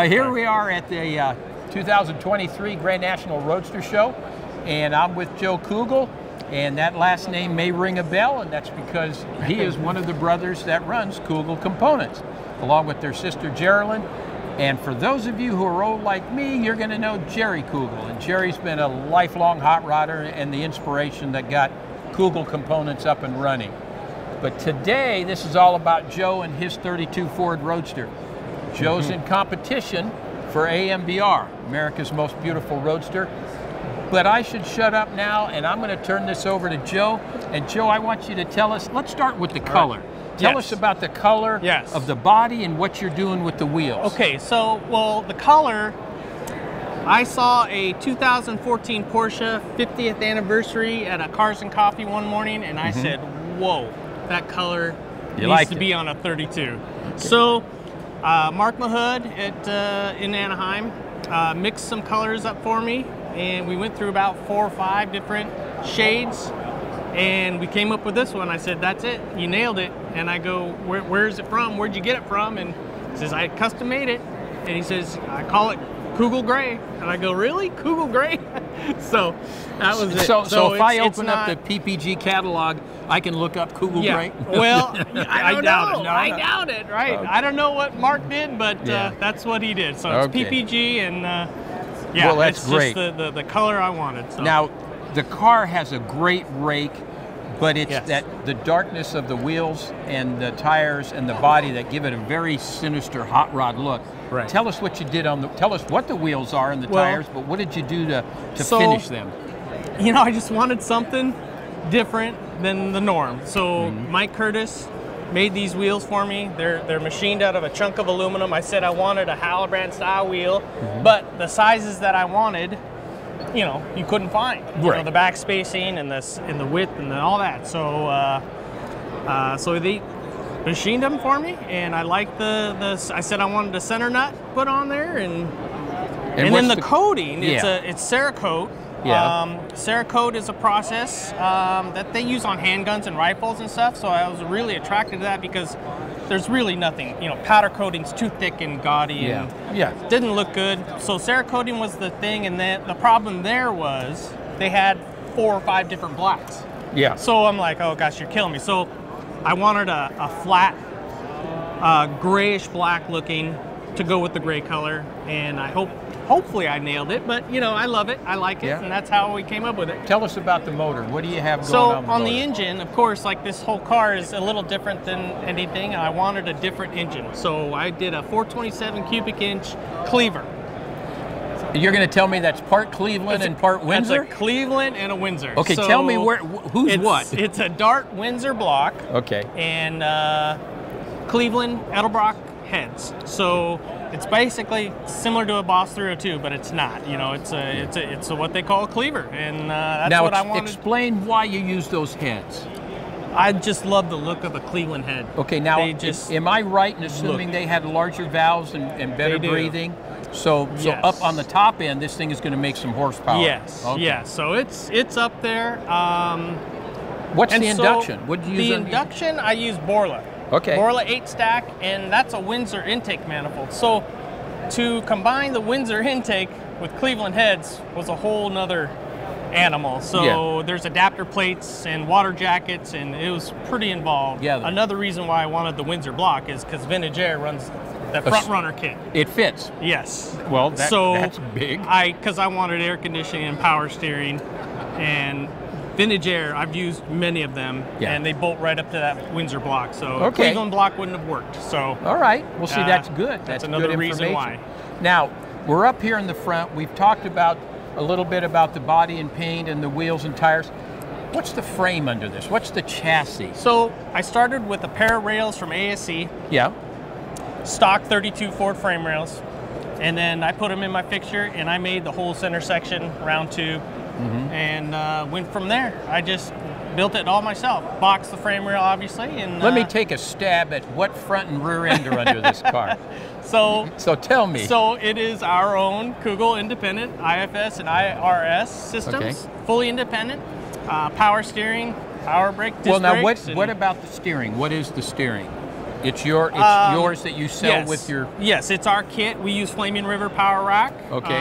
Here we are at the 2023 Grand National Roadster Show, and I'm with Joe Kugel, and that last name may ring a bell, and that's because he is one of the brothers that runs Kugel Components, along with their sister Geraldine. And for those of you who are old like me, you're going to know Jerry Kugel, and Jerry's been a lifelong hot rodder and the inspiration that got Kugel Components up and running. But today, this is all about Joe and his 32 Ford Roadster. Joe's in competition for AMBR, America's Most Beautiful Roadster. But I should shut up now, and I'm going to turn this over to Joe. And Joe, I want you to tell us, let's start with the color. Tell us about the color of the body and what you're doing with the wheels. Okay, so, well, the color, I saw a 2014 Porsche 50th anniversary at a Cars and Coffee one morning, and I said, whoa, that color needs to be on a 32. Okay. So, Mark Mahood in Anaheim mixed some colors up for me, and we went through about 4 or 5 different shades, and we came up with this one. I said, that's it, you nailed it. And I go, where is it from? Where'd you get it from? And he says, I custom made it. And he says, I call it Kugel Gray. And I go, really? Kugel Gray? So that was it. So if I open up the PPG catalog, I can look up Kugel Gray? Well, I doubt it. No, I doubt it, right? Okay. I don't know what Mark did, but that's what he did. So it's PPG, and well, that's it's great. Just the color I wanted. So. Now, the car has a great rake, but it's the darkness of the wheels and the tires and the body that give it a very sinister hot rod look. Right. Tell us what you did on the. Tell us what the wheels are and the tires, but what did you do to finish them? You know, I just wanted something different than the norm. So Mike Curtis made these wheels for me. They're machined out of a chunk of aluminum. I said I wanted a Halbrand style wheel, but the sizes that I wanted, you know, you couldn't find. You know, the back spacing and the width and all that. So so they machined them for me, and I liked I said I wanted a center nut put on there, and then the coating. It's Cerakote. Cerakote is a process that they use on handguns and rifles and stuff. So I was really attracted to that because there's really nothing, you know, powder coating's too thick and gaudy and didn't look good. So Cerakoting was the thing, and then the problem there was they had 4 or 5 different blacks. So I'm like, oh gosh, you're killing me. So I wanted a flat, grayish black looking to go with the gray color, and hopefully I nailed it, but you know, I love it, I like it, and that's how we came up with it. Tell us about the motor. What do you have going on? So on the engine, of course, like this whole car is a little different than anything. I wanted a different engine, so I did a 427 cubic inch Cleaver. You're going to tell me that's part Cleveland and part Windsor? It's a Cleveland and a Windsor. Okay, so tell me who's what. It's a Dart Windsor block. Okay. And Cleveland Edelbrock heads. So it's basically similar to a Boss 302, but it's not. You know, it's what they call a cleaver, and that's what I wanted. Now, explain why you use those heads. I just love the look of a Cleveland head. Okay, now, am I right in assuming they had larger valves and better breathing? So up on the top end, this thing is going to make some horsepower. Yes. Okay. Yeah. So it's up there. What's the induction? What do you use? The induction, I use Borla. Okay. Borla 8-stack, and that's a Windsor intake manifold. So to combine the Windsor intake with Cleveland heads was a whole nother animal. So there's adapter plates and water jackets, and it was pretty involved. Yeah. Another reason why I wanted the Windsor block is because Vintage Air runs the Front Runner kit. It fits. Yes. Well, that's big. Because I wanted air conditioning and power steering, and Vintage Air, I've used many of them, and they bolt right up to that Windsor block. So Cleveland block wouldn't have worked. So all right. Well, see, that's good. That's another good reason why. Now, we're up here in the front. We've talked about a little bit about the body and paint and the wheels and tires. What's the frame under this? What's the chassis? So I started with a pair of rails from ASC. Yeah. Stock 32 Ford frame rails. And then I put them in my fixture, and I made the whole center section round tube, and went from there. I just built it all myself. Boxed the frame rail, obviously. And let me take a stab at what front and rear end are under this car. So tell me. So it is our own Kugel independent IFS and IRS systems, fully independent, power steering, power brake, disc brakes. What about the steering? What is the steering? It's yours that you sell yes. with your. Yes, it's our kit. We use Flaming River Power Rack. Okay.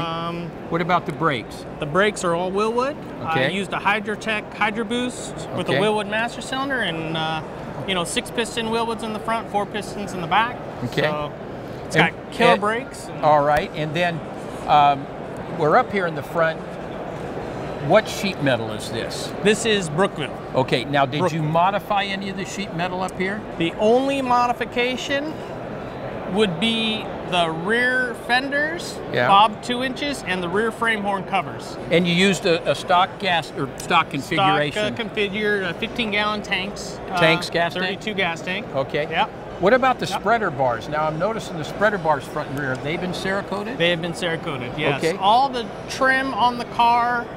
What about the brakes? The brakes are all Willwood. Okay. I used a Hydrotech Hydro Boost with a Willwood master cylinder, and 6-piston Willwoods in the front, 4 pistons in the back. Okay. So it's got killer brakes. All right, and then we're up here in the front. What sheet metal is this? This is Brookville. Okay, now did you modify any of the sheet metal up here? The only modification would be the rear fenders, bob 2 inches, and the rear frame horn covers. And you used a stock gas or stock configuration? Stock configured 15-gallon tanks. Tanks, gas tank? 32 gas tank. Okay. Yep. What about the spreader bars? Now I'm noticing the spreader bars front and rear, have they been Cerakoted? They have been Cerakoted, yes. Okay. All the trim on the car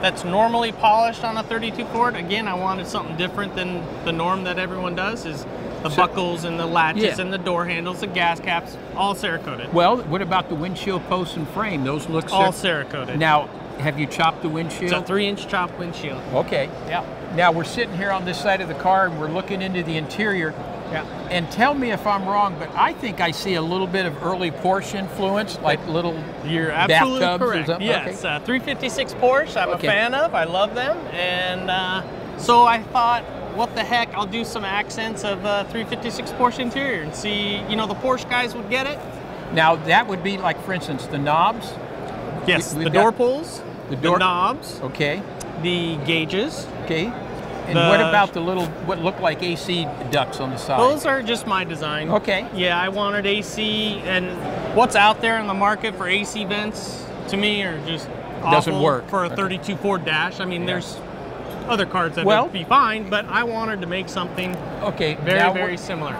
that's normally polished on a 32 Ford, again, I wanted something different than the norm that everyone does, is the buckles and the latches and the door handles, the gas caps, all Cerakoted. Well, what about the windshield posts and frame? Those look all Cerakoted. Now, have you chopped the windshield? It's a 3-inch chopped windshield. Okay. Yeah. Now we're sitting here on this side of the car and we're looking into the interior. Yeah. And tell me if I'm wrong, but I think I see a little bit of early Porsche influence, like little You're absolutely bathtubs correct. or something? Yes, Okay. 356 Porsche. I'm a fan of. I love them, and so I thought, what the heck? I'll do some accents of 356 Porsche interior and see. The Porsche guys would get it. Now that would be like, for instance, the knobs. Yes, We've the got door pulls, the knobs, Okay. the gauges. Okay. And what about the little, what look like AC ducts on the side? Those are just my design. Okay. Yeah, I wanted AC, and what's out there in the market for AC vents, to me, are just doesn't awful work for a 32 Ford Dash. I mean, there's other cars that would be fine, but I wanted to make something very similar.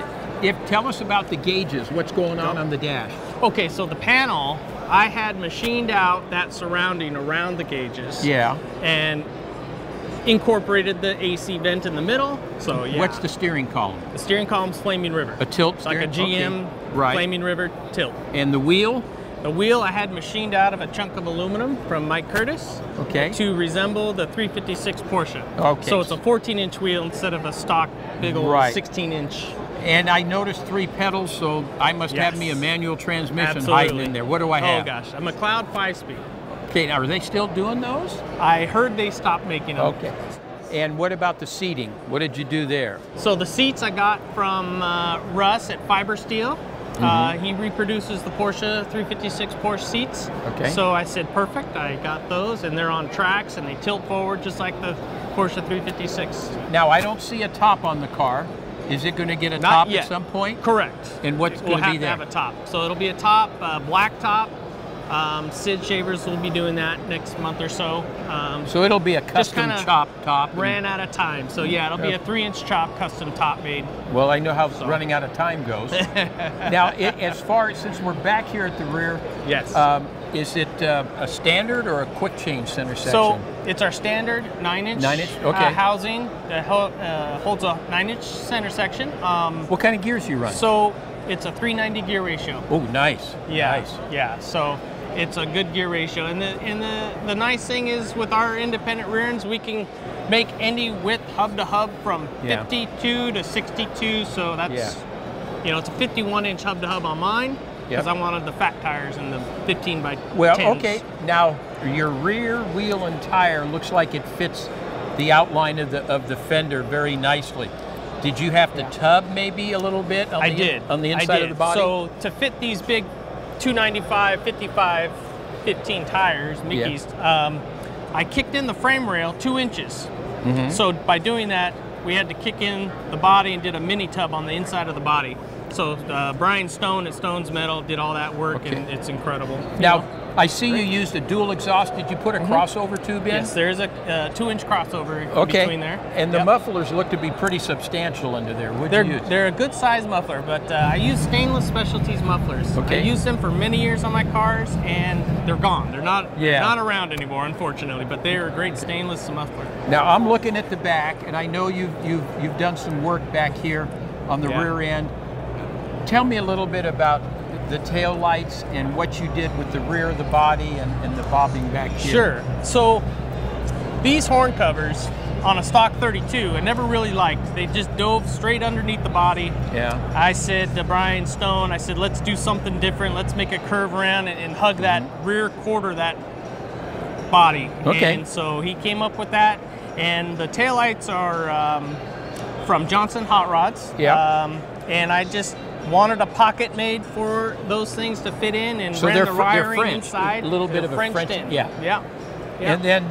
Tell us about the gauges. What's going on the dash? Okay, so the panel, I had machined out that surrounding around the gauges. Yeah. And incorporated the AC vent in the middle. So yeah. What's the steering column? The steering column's Flaming River. A tilt it's like a GM Flaming River tilt. And the wheel? The wheel I had machined out of a chunk of aluminum from Mike Curtis. Okay. To resemble the 356 Porsche. Okay. So it's a 14-inch wheel instead of a stock big old 16-inch. And I noticed 3 pedals, so I must have me a manual transmission hiding in there. What do I have? Oh gosh, a McLeod 5-speed. Okay, now are they still doing those? I heard they stopped making them. Okay. And what about the seating? What did you do there? So the seats I got from Russ at Fiber Steel. He reproduces the Porsche 356 Porsche seats. Okay. So I said, perfect, I got those, and they're on tracks, and they tilt forward just like the Porsche 356. Now, I don't see a top on the car. Is it going to get a top at some point? Correct. And what's going to be there? We'll have to have a top. So it'll be a top, black top. Sid Shavers will be doing that next month or so. So it'll be a custom chop top. Ran out of time. So yeah, it'll be a 3-inch chop, custom top made. Well, I know how running out of time goes. Now, as far as, since we're back here at the rear, yes. Is it a standard or a quick change center section? So it's our standard 9-inch housing that holds a 9-inch center section. What kind of gears you run? So it's a 390 gear ratio. Oh, nice. Yeah, nice. Yeah. So it's a good gear ratio, and the nice thing is with our independent rear ends, we can make any width hub to hub from 52 to 62. So that's it's a 51-inch hub to hub on mine. Because I wanted the fat tires and the 15 by 10s. Well, okay. Now, your rear wheel and tire looks like it fits the outline of the fender very nicely. Did you have to tub maybe a little bit on the inside of the body? So to fit these big 295, 55, 15 tires, Mickey's, I kicked in the frame rail 2 inches. So by doing that, we had to kick in the body and did a mini tub on the inside of the body. So Brian Stone at Stone's Metal did all that work, and it's incredible. Now, I see you used a dual exhaust. Did you put a crossover tube in? Yes, there's a 2-inch crossover between there. And the mufflers look to be pretty substantial under there. What'd you use? They're a good size muffler, but I use Stainless Specialties mufflers. Okay. I used them for many years on my cars, and they're gone. They're not around anymore, unfortunately, but they are a great stainless muffler. Now, I'm looking at the back, and I know you've done some work back here on the rear end. Tell me a little bit about the tail lights and what you did with the rear of the body and the bobbing back here. Sure. So these horn covers on a stock 32 and never really liked. They just dove straight underneath the body. Yeah. I said to Brian Stone, I said, let's do something different. Let's make a curve around and hug that rear quarter, that body. Okay. And so he came up with that. And the taillights are from Johnson Hot Rods. Yeah. And I just wanted a pocket made for those things to fit in, and So ran they're the French, wiring inside. a little bit They're of a Frenched French, in. yeah. Yeah. Yeah. And then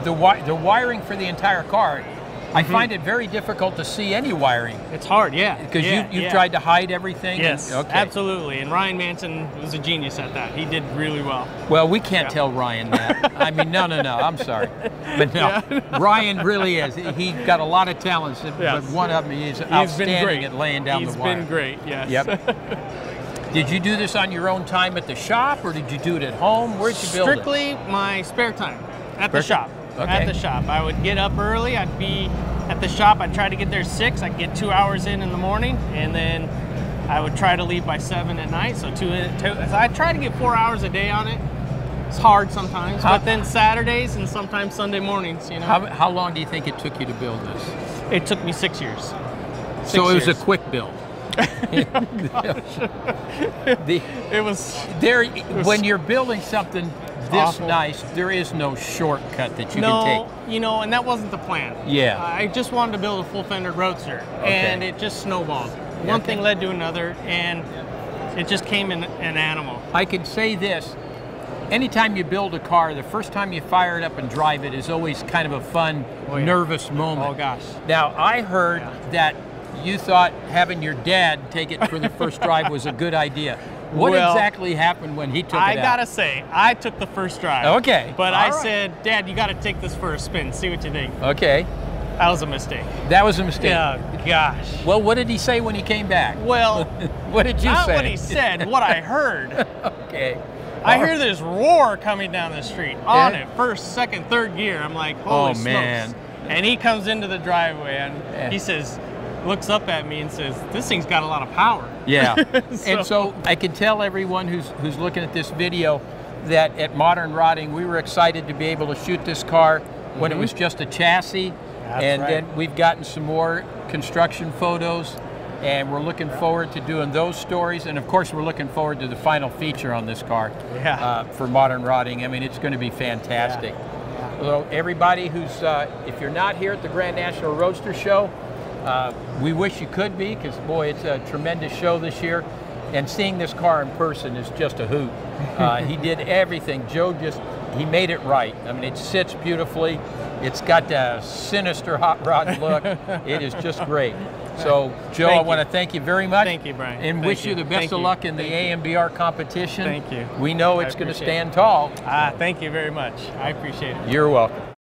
the wiring for the entire car, I find it very difficult to see any wiring It's hard, yeah. because yeah, you've yeah. tried to hide everything. Yes, Okay. absolutely. And Ryan Manson was a genius at that. He did really well. Well, we can't Yeah. tell Ryan that. I mean, no. I'm sorry, but no, Ryan really is. He got a lot of talents, but Yes. one of them is He's been outstanding great. at laying down He's the wire. been great, yes. Yep. Did you do this on your own time at the shop, or did you do it at home? Where'd you build it? Strictly my spare time at the Spare shop. time. Okay. At the shop. I would get up early. I'd be at the shop. I'd try to get there 6. I'd get 2 hours in the morning, and then I would try to leave by 7 at night. So so I try to get 4 hours a day on it. It's hard sometimes, but then Saturdays and sometimes Sunday mornings, you know. How long do you think it took you to build this? It took me 6 years. So it was a 6 years. quick build. It was. When you're building something this Awful. nice, there is no shortcut that you No, can take. you know, and that wasn't the plan. Yeah. I just wanted to build a full fender roadster, and it just snowballed. One thing led to another, and it just came in an animal. I can say this. Anytime you build a car, the first time you fire it up and drive it is always kind of a fun, yeah. nervous moment. Oh gosh. Now, I heard that you thought having your dad take it for the first drive was a good idea. What Well, exactly happened when he took I it out? gotta say, I took the first drive. Okay. But All I right. said, Dad, you gotta take this for a spin, see what you think. Okay. That was a mistake. That was a mistake. Yeah, gosh. Well, what did he say when he came back? Well, What did you not say? what he said, what I heard. Okay. I All hear right. this roar coming down the street on Yeah? it, first, second, third gear. I'm like, holy smokes. man. And he comes into the driveway and Yeah. he says, looks up at me and says, this thing's got a lot of power. Yeah. And so I can tell everyone who's looking at this video that at Modern Rodding, we were excited to be able to shoot this car when it was just a chassis. That's and right. then we've gotten some more construction photos, and we're looking forward to doing those stories. And of course, we're looking forward to the final feature on this car for Modern Rodding. I mean, it's going to be fantastic. So everybody who's, if you're not here at the Grand National Roadster Show, we wish you could be, because boy, it's a tremendous show this year. And seeing this car in person is just a hoot. He did everything. Joe he made it right. I mean, it sits beautifully. It's got the sinister hot rod look. It is just great. So, Joe, I want to thank you very much. Thank you, Brian. And wish you the best of luck in the AMBR competition. Thank you. We know it's going to stand tall. Thank you very much. I appreciate it. You're welcome.